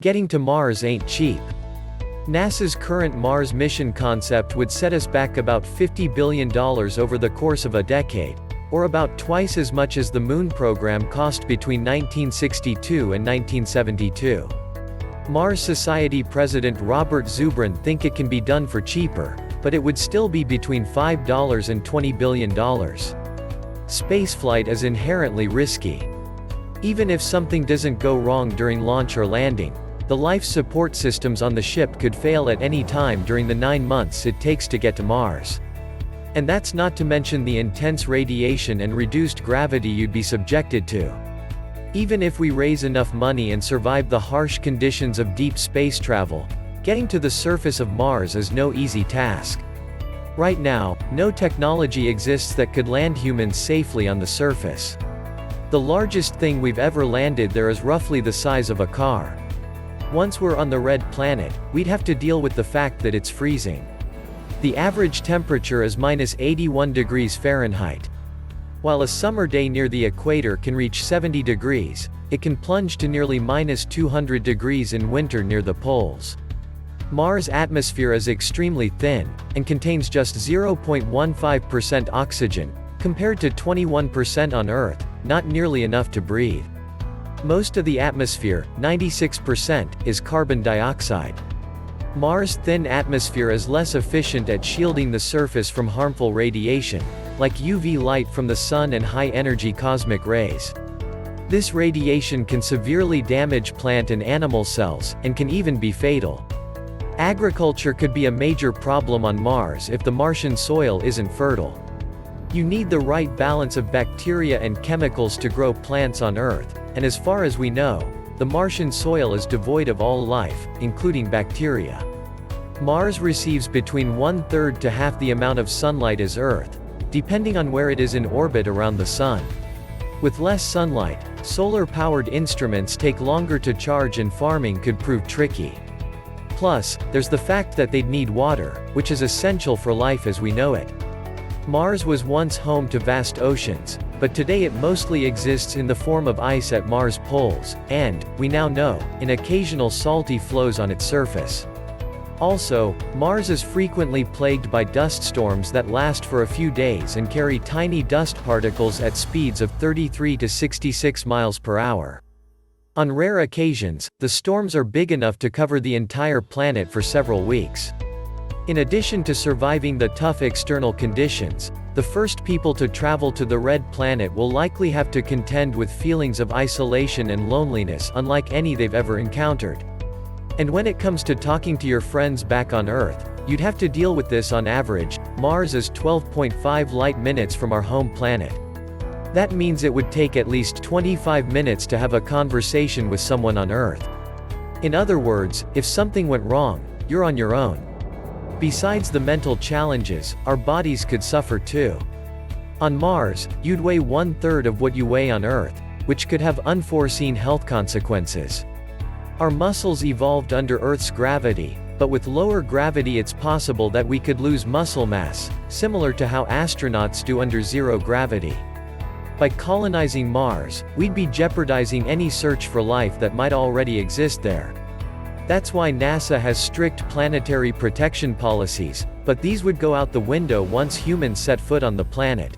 Getting to Mars ain't cheap. NASA's current Mars mission concept would set us back about $50 billion over the course of a decade, or about twice as much as the Moon program cost between 1962 and 1972. Mars Society President Robert Zubrin thinks it can be done for cheaper, but it would still be between $5 and $20 billion. Spaceflight is inherently risky. Even if something doesn't go wrong during launch or landing, the life support systems on the ship could fail at any time during the 9 months it takes to get to Mars. And that's not to mention the intense radiation and reduced gravity you'd be subjected to. Even if we raise enough money and survive the harsh conditions of deep space travel, getting to the surface of Mars is no easy task. Right now, no technology exists that could land humans safely on the surface. The largest thing we've ever landed there is roughly the size of a car. Once we're on the red planet, we'd have to deal with the fact that it's freezing. The average temperature is -81 degrees Fahrenheit. While a summer day near the equator can reach 70 degrees, it can plunge to nearly -200 degrees in winter near the poles. Mars' atmosphere is extremely thin, and contains just 0.15% oxygen, compared to 21% on Earth, not nearly enough to breathe. Most of the atmosphere, 96%, is carbon dioxide. Mars' thin atmosphere is less efficient at shielding the surface from harmful radiation, like UV light from the sun and high-energy cosmic rays. This radiation can severely damage plant and animal cells, and can even be fatal. Agriculture could be a major problem on Mars if the Martian soil isn't fertile. You need the right balance of bacteria and chemicals to grow plants on Earth, and as far as we know, the Martian soil is devoid of all life, including bacteria. Mars receives between 1/3 to half the amount of sunlight as Earth, depending on where it is in orbit around the Sun. With less sunlight, solar-powered instruments take longer to charge and farming could prove tricky. Plus, there's the fact that they'd need water, which is essential for life as we know it. Mars was once home to vast oceans, but today it mostly exists in the form of ice at Mars' poles, and, we now know, in occasional salty flows on its surface. Also, Mars is frequently plagued by dust storms that last for a few days and carry tiny dust particles at speeds of 33 to 66 miles per hour. On rare occasions, the storms are big enough to cover the entire planet for several weeks. In addition to surviving the tough external conditions, the first people to travel to the red planet will likely have to contend with feelings of isolation and loneliness unlike any they've ever encountered. And when it comes to talking to your friends back on Earth, you'd have to deal with this on average. Mars is 12.5 light minutes from our home planet. That means it would take at least 25 minutes to have a conversation with someone on Earth. In other words, if something went wrong, you're on your own. Besides the mental challenges, our bodies could suffer too. On Mars, you'd weigh 1/3 of what you weigh on Earth, which could have unforeseen health consequences. Our muscles evolved under Earth's gravity, but with lower gravity it's possible that we could lose muscle mass, similar to how astronauts do under zero gravity. By colonizing Mars, we'd be jeopardizing any search for life that might already exist there. That's why NASA has strict planetary protection policies, but these would go out the window once humans set foot on the planet.